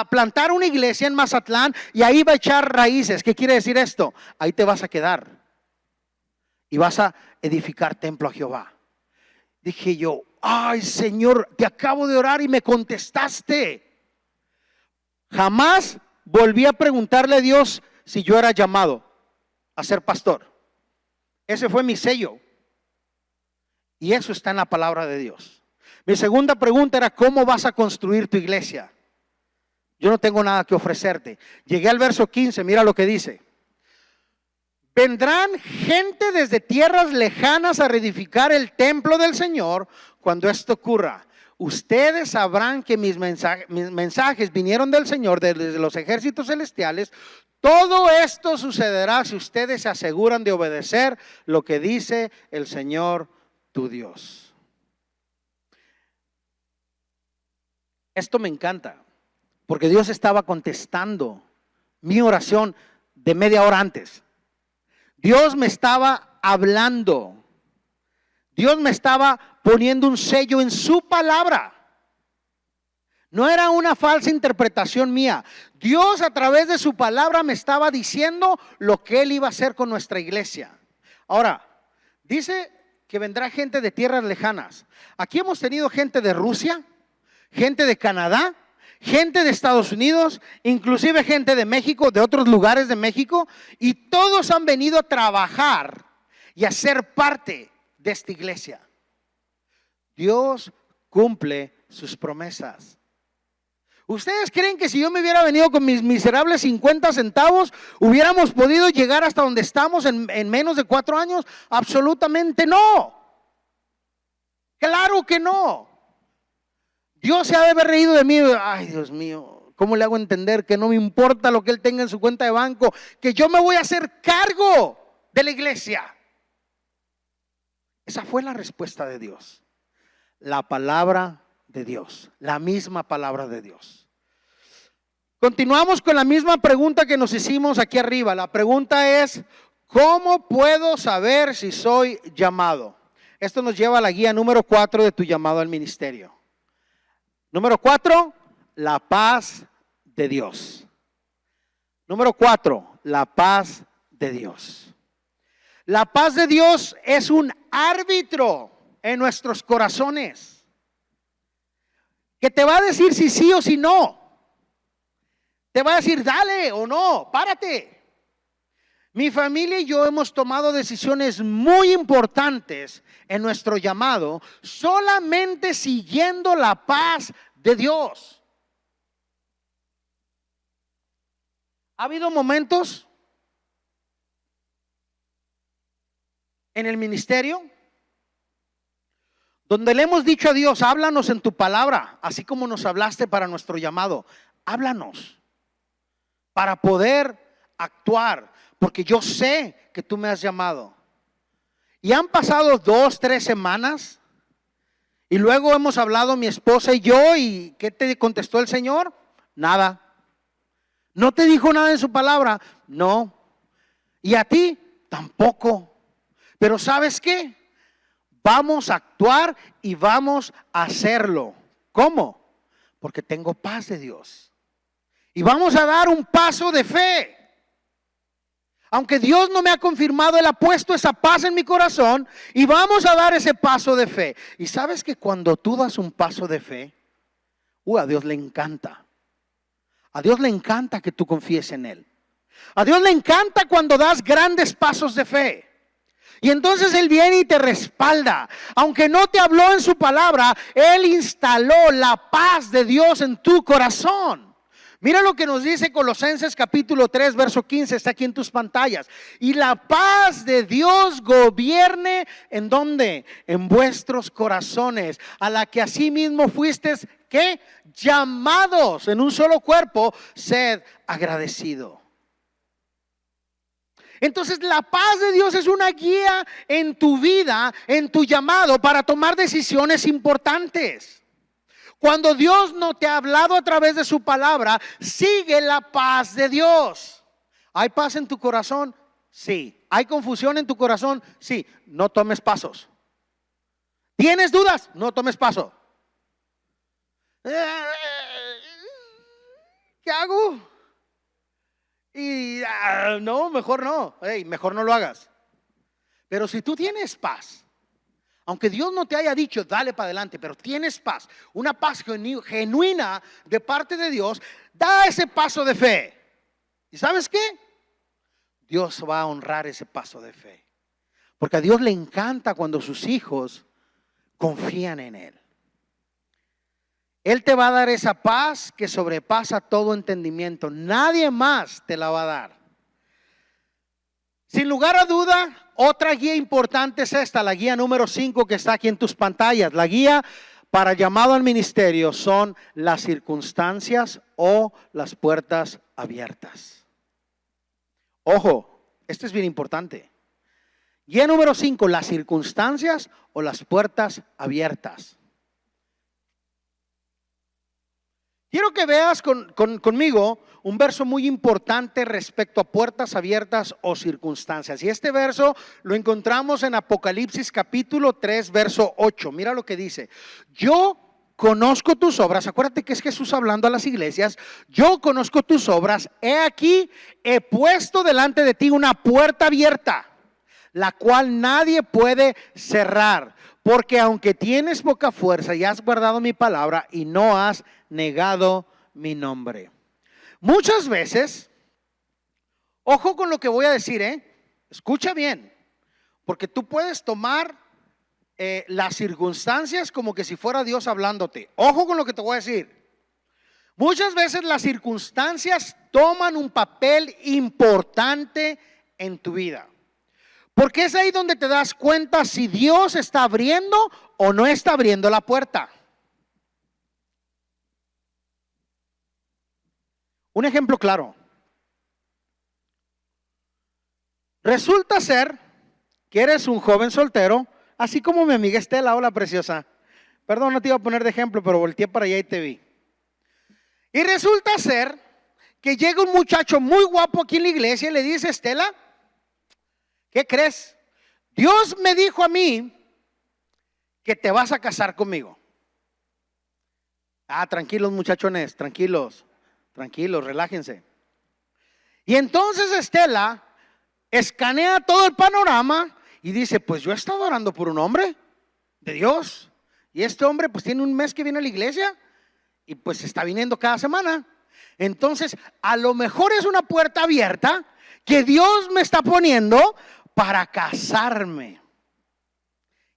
plantar una iglesia en Mazatlán y ahí va a echar raíces. ¿Qué quiere decir esto? Ahí te vas a quedar y vas a edificar templo a Jehová. Dije yo: ay, Señor, te acabo de orar y me contestaste. Jamás volví a preguntarle a Dios si yo era llamado a ser pastor. Ese fue mi sello. Y eso está en la palabra de Dios. Mi segunda pregunta era: ¿cómo vas a construir tu iglesia? Yo no tengo nada que ofrecerte. Llegué al verso 15, mira lo que dice: vendrán gente desde tierras lejanas a reedificar el templo del Señor. Cuando esto ocurra, ustedes sabrán que mis mensajes vinieron del Señor, desde los ejércitos celestiales. Todo esto sucederá si ustedes se aseguran de obedecer lo que dice el Señor tu Dios. Esto me encanta, porque Dios estaba contestando mi oración de media hora antes. Dios me estaba hablando. Dios me estaba poniendo un sello en su palabra. No era una falsa interpretación mía. Dios a través de su palabra me estaba diciendo lo que Él iba a hacer con nuestra iglesia. Ahora, dice que vendrá gente de tierras lejanas. Aquí hemos tenido gente de Rusia, gente de Canadá, gente de Estados Unidos, inclusive gente de México, de otros lugares de México, y todos han venido a trabajar y a ser parte de esta iglesia. Dios cumple sus promesas. ¿Ustedes creen que si yo me hubiera venido con mis miserables 50 centavos, hubiéramos podido llegar hasta donde estamos en menos de 4 años? Absolutamente no. Claro que no. Dios se ha de haber reído de mí. Ay, Dios mío, ¿cómo le hago entender que no me importa lo que él tenga en su cuenta de banco? Que yo me voy a hacer cargo de la iglesia. Esa fue la respuesta de Dios. La palabra de Dios, la misma palabra de Dios. Continuamos con la misma pregunta que nos hicimos aquí arriba. La pregunta es, ¿cómo puedo saber si soy llamado? Esto nos lleva a la guía número 4 de tu llamado al ministerio. Número 4, la paz de Dios. Número 4, la paz de Dios. La paz de Dios es un árbitro en nuestros corazones que te va a decir si sí o si no. Te va a decir dale o no, párate. Mi familia y yo hemos tomado decisiones muy importantes en nuestro llamado solamente siguiendo la paz de Dios. Ha habido momentos en el ministerio donde le hemos dicho a Dios, háblanos en tu palabra, así como nos hablaste para nuestro llamado. Háblanos para poder actuar, porque yo sé que tú me has llamado. Y han pasado 2, 3 semanas y luego hemos hablado mi esposa y yo, y ¿qué te contestó el Señor? Nada. ¿No te dijo nada en su palabra? No. ¿Y a ti? Tampoco. Pero ¿sabes qué? Vamos a actuar y vamos a hacerlo. ¿Cómo? Porque tengo paz de Dios. Y vamos a dar un paso de fe. Aunque Dios no me ha confirmado, Él ha puesto esa paz en mi corazón y vamos a dar ese paso de fe. Y sabes que cuando tú das un paso de fe, a Dios le encanta. A Dios le encanta que tú confíes en Él. A Dios le encanta cuando das grandes pasos de fe. Y entonces Él viene y te respalda. Aunque no te habló en su palabra, Él instaló la paz de Dios en tu corazón. Mira lo que nos dice Colosenses capítulo 3 verso 15, está aquí en tus pantallas. Y la paz de Dios gobierne, ¿en dónde? En vuestros corazones, a la que asimismo fuisteis, ¿qué? Llamados en un solo cuerpo, sed agradecido. Entonces la paz de Dios es una guía en tu vida, en tu llamado, para tomar decisiones importantes. Cuando Dios no te ha hablado a través de su palabra, sigue la paz de Dios. ¿Hay paz en tu corazón? Sí. ¿Hay confusión en tu corazón? Sí. No tomes pasos. ¿Tienes dudas? No tomes paso. ¿Qué hago? Y no, mejor no. Mejor no lo hagas. Pero si tú tienes paz, aunque Dios no te haya dicho dale para adelante, pero tienes paz, una paz genuina de parte de Dios, da ese paso de fe. ¿Y sabes qué? Dios va a honrar ese paso de fe, porque a Dios le encanta cuando sus hijos confían en Él. Él te va a dar esa paz que sobrepasa todo entendimiento. Nadie más te la va a dar. Sin lugar a duda, otra guía importante es esta, la guía número 5 que está aquí en tus pantallas. La guía para llamado al ministerio son las circunstancias o las puertas abiertas. Ojo, esto es bien importante. Guía número 5, las circunstancias o las puertas abiertas. Quiero que veas conmigo un verso muy importante respecto a puertas abiertas o circunstancias. Y este verso lo encontramos en Apocalipsis capítulo 3, verso 8. Mira lo que dice. Yo conozco tus obras. Acuérdate que es Jesús hablando a las iglesias. Yo conozco tus obras. He aquí, he puesto delante de ti una puerta abierta, la cual nadie puede cerrar. Porque aunque tienes poca fuerza y has guardado mi palabra y no has negado mi nombre. Muchas veces, ojo con lo que voy a decir, escucha bien, porque tú puedes tomar las circunstancias como que si fuera Dios hablándote. Ojo con lo que te voy a decir. Muchas veces las circunstancias toman un papel importante en tu vida. Porque es ahí donde te das cuenta si Dios está abriendo o no está abriendo la puerta. Un ejemplo claro. Resulta ser que eres un joven soltero, así como mi amiga Estela. Hola, preciosa. Perdón, no te iba a poner de ejemplo, pero volteé para allá y te vi. Y resulta ser que llega un muchacho muy guapo aquí en la iglesia y le dice: Estela, ¿qué crees? Dios me dijo a mí que te vas a casar conmigo. Tranquilos, muchachones, tranquilos, relájense. Y entonces Estela escanea todo el panorama y dice: pues yo he estado orando por un hombre de Dios, y este hombre pues tiene un mes que viene a la iglesia y pues está viniendo cada semana. Entonces a lo mejor es una puerta abierta que Dios me está poniendo para casarme.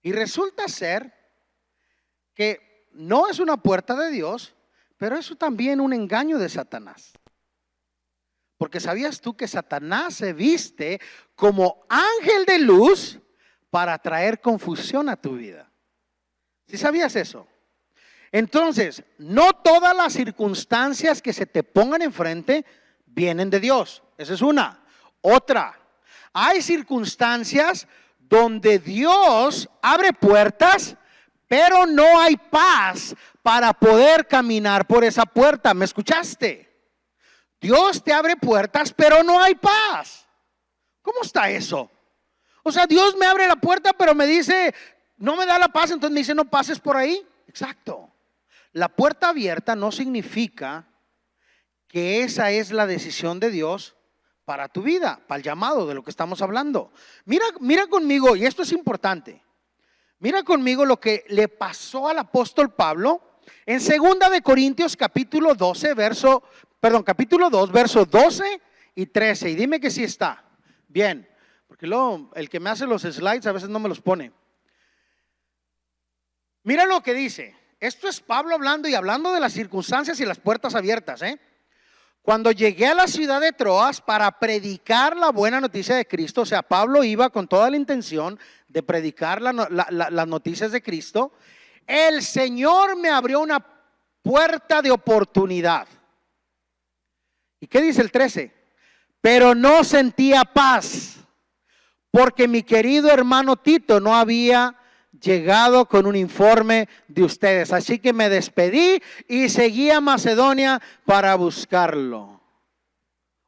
Y resulta ser que no es una puerta de Dios, pero es también un engaño de Satanás. Porque ¿sabías tú que Satanás se viste como ángel de luz para traer confusión a tu vida? ¿Sí sabías eso? Entonces, no todas las circunstancias que se te pongan enfrente vienen de Dios. Esa es una. Otra, hay circunstancias donde Dios abre puertas, pero no hay paz para poder caminar por esa puerta. ¿Me escuchaste? Dios te abre puertas, pero no hay paz. ¿Cómo está eso? O sea, Dios me abre la puerta, pero me dice, no me da la paz, entonces me dice, no pases por ahí. Exacto. La puerta abierta no significa que esa es la decisión de Dios para tu vida, para el llamado de lo que estamos hablando. Mira conmigo, y esto es importante. Mira conmigo lo que le pasó al apóstol Pablo en 2 de Corintios capítulo 2, verso 12 y 13. Y dime que sí está. Bien, porque luego el que me hace los slides a veces no me los pone. Mira lo que dice. Esto es Pablo hablando y hablando de las circunstancias y las puertas abiertas. Cuando llegué a la ciudad de Troas para predicar la buena noticia de Cristo, o sea, Pablo iba con toda la intención de predicar las noticias de Cristo, el Señor me abrió una puerta de oportunidad. ¿Y qué dice el 13? Pero no sentía paz, porque mi querido hermano Tito no había llegado con un informe de ustedes. Así que me despedí y seguí a Macedonia para buscarlo.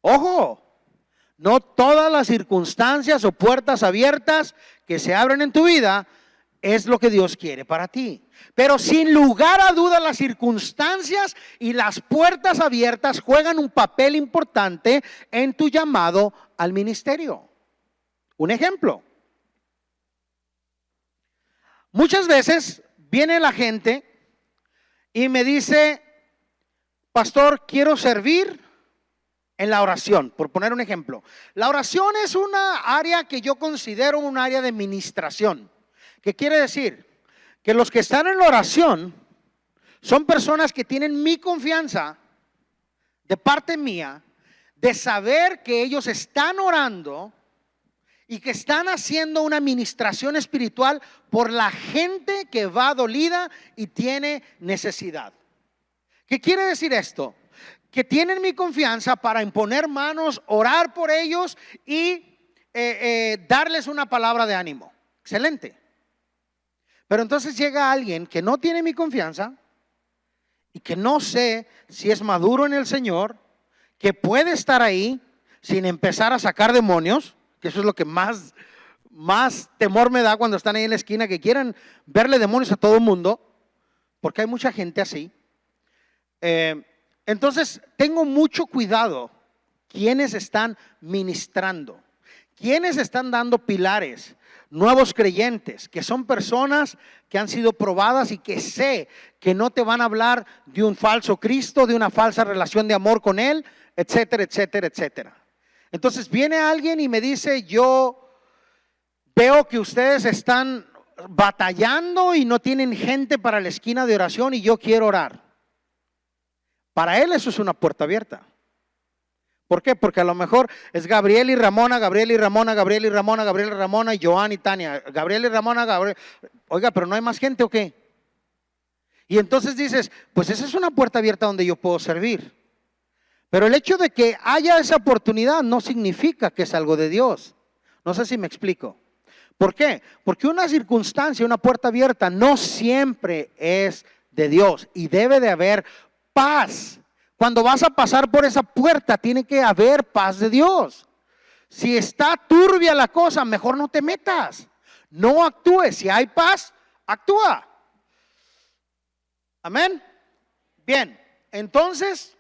Ojo, no todas las circunstancias o puertas abiertas que se abren en tu vida es lo que Dios quiere para ti. Pero sin lugar a duda, las circunstancias y las puertas abiertas juegan un papel importante en tu llamado al ministerio. Un ejemplo. Muchas veces viene la gente y me dice: pastor, quiero servir en la oración, por poner un ejemplo. La oración es una área que yo considero un área de ministración. ¿Qué quiere decir? Que los que están en la oración son personas que tienen mi confianza de parte mía, de saber que ellos están orando y que están haciendo una administración espiritual por la gente que va dolida y tiene necesidad. ¿Qué quiere decir esto? Que tienen mi confianza para imponer manos, orar por ellos y darles una palabra de ánimo. Excelente. Pero entonces llega alguien que no tiene mi confianza y que no sé si es maduro en el Señor, que puede estar ahí sin empezar a sacar demonios, que eso es lo que más temor me da cuando están ahí en la esquina, que quieren verle demonios a todo el mundo, porque hay mucha gente así. Entonces tengo mucho cuidado quienes están ministrando, quienes están dando pilares, nuevos creyentes, que son personas que han sido probadas y que sé que no te van a hablar de un falso Cristo, de una falsa relación de amor con Él, etcétera, etcétera, etcétera. Entonces viene alguien y me dice: yo veo que ustedes están batallando y no tienen gente para la esquina de oración y yo quiero orar. Para él eso es una puerta abierta. ¿Por qué? Porque a lo mejor es Gabriel y Ramona, Gabriel y Ramona, Gabriel y Ramona, Gabriel y Ramona, y Joan y Tania. Gabriel y Ramona, Gabriel. Oiga, pero ¿no hay más gente o qué? Y entonces dices, pues esa es una puerta abierta donde yo puedo servir. Pero el hecho de que haya esa oportunidad no significa que es algo de Dios. No sé si me explico. ¿Por qué? Porque una circunstancia, una puerta abierta no siempre es de Dios y debe de haber paz. Cuando vas a pasar por esa puerta tiene que haber paz de Dios. Si está turbia la cosa, mejor no te metas. No actúes. Si hay paz, actúa. Amén. Bien, entonces,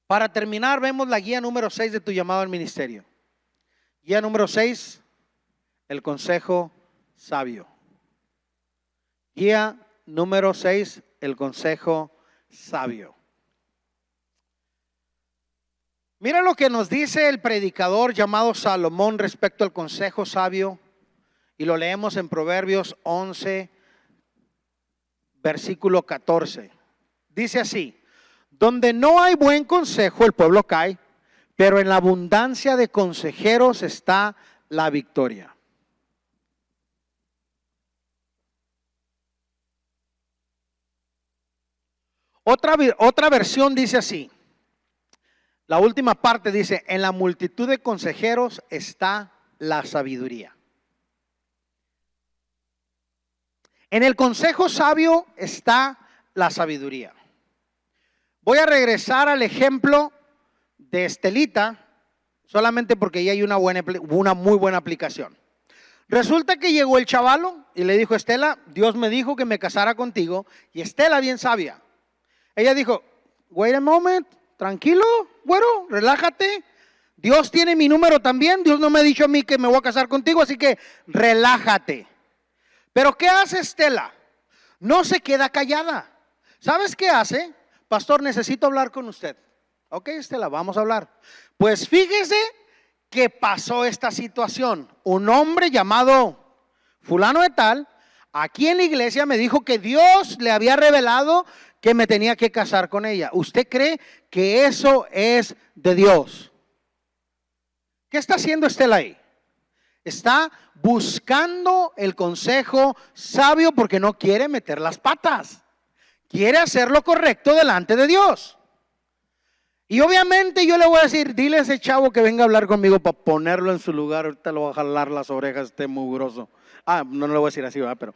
para terminar, vemos la guía número 6 de tu llamado al ministerio. Guía número 6, el consejo sabio. Guía número 6, el consejo sabio. Mira lo que nos dice el predicador llamado Salomón respecto al consejo sabio, y lo leemos en Proverbios 11, versículo 14. Dice así: donde no hay buen consejo, el pueblo cae, pero en la abundancia de consejeros está la victoria. Otra versión dice así. La última parte dice: en la multitud de consejeros está la sabiduría. En el consejo sabio está la sabiduría. Voy a regresar al ejemplo de Estelita, solamente porque ya hay una muy buena aplicación. Resulta que llegó el chavalo y le dijo: Estela, Dios me dijo que me casara contigo. Y Estela, bien sabia, ella dijo: wait a moment, tranquilo, güero, relájate. Dios tiene mi número también. Dios no me ha dicho a mí que me voy a casar contigo, así que relájate. Pero ¿qué hace Estela? No se queda callada. ¿Sabes qué hace? Pastor, necesito hablar con usted. Ok, Estela, vamos a hablar. Pues fíjese que pasó esta situación. Un hombre llamado fulano de tal, aquí en la iglesia me dijo que Dios le había revelado que me tenía que casar con ella. ¿Usted cree que eso es de Dios? ¿Qué está haciendo Estela ahí? Está buscando el consejo sabio porque no quiere meter las patas. Quiere hacer lo correcto delante de Dios. Y obviamente yo le voy a decir: dile a ese chavo que venga a hablar conmigo para ponerlo en su lugar. Ahorita lo voy a jalar las orejas, este mugroso. No le voy a decir así, ¿verdad? Pero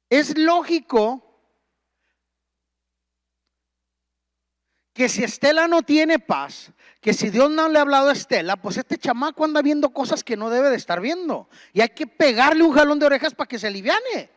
es lógico que si Estela no tiene paz, que si Dios no le ha hablado a Estela, pues este chamaco anda viendo cosas que no debe de estar viendo. Y hay que pegarle un jalón de orejas para que se aliviane.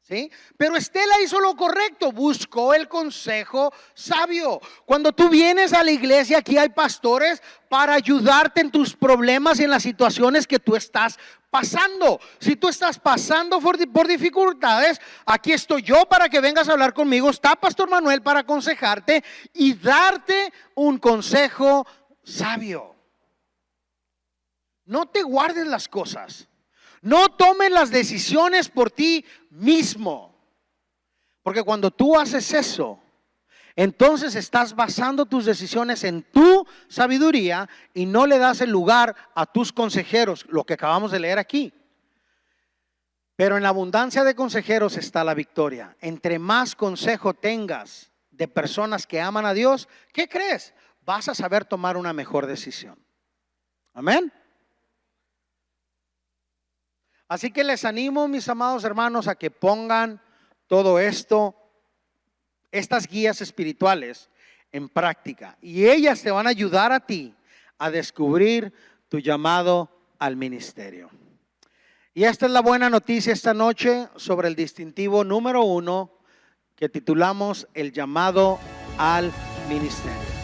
¿Sí? Pero Estela hizo lo correcto, buscó el consejo sabio. Cuando tú vienes a la iglesia, aquí hay pastores para ayudarte en tus problemas y en las situaciones que tú estás pasando. Si tú estás pasando por dificultades, aquí estoy yo para que vengas a hablar conmigo. Está Pastor Manuel para aconsejarte y darte un consejo sabio. No te guardes las cosas. No tomes las decisiones por ti mismo. Porque cuando tú haces eso, entonces estás basando tus decisiones en tu sabiduría y no le das el lugar a tus consejeros, lo que acabamos de leer aquí. Pero en la abundancia de consejeros está la victoria. Entre más consejo tengas de personas que aman a Dios, ¿qué crees? Vas a saber tomar una mejor decisión. Amén. Así que les animo, mis amados hermanos, a que pongan todo esto, estas guías espirituales, en práctica. Y ellas te van a ayudar a ti a descubrir tu llamado al ministerio. Y esta es la buena noticia esta noche sobre el distintivo número 1 que titulamos el llamado al ministerio.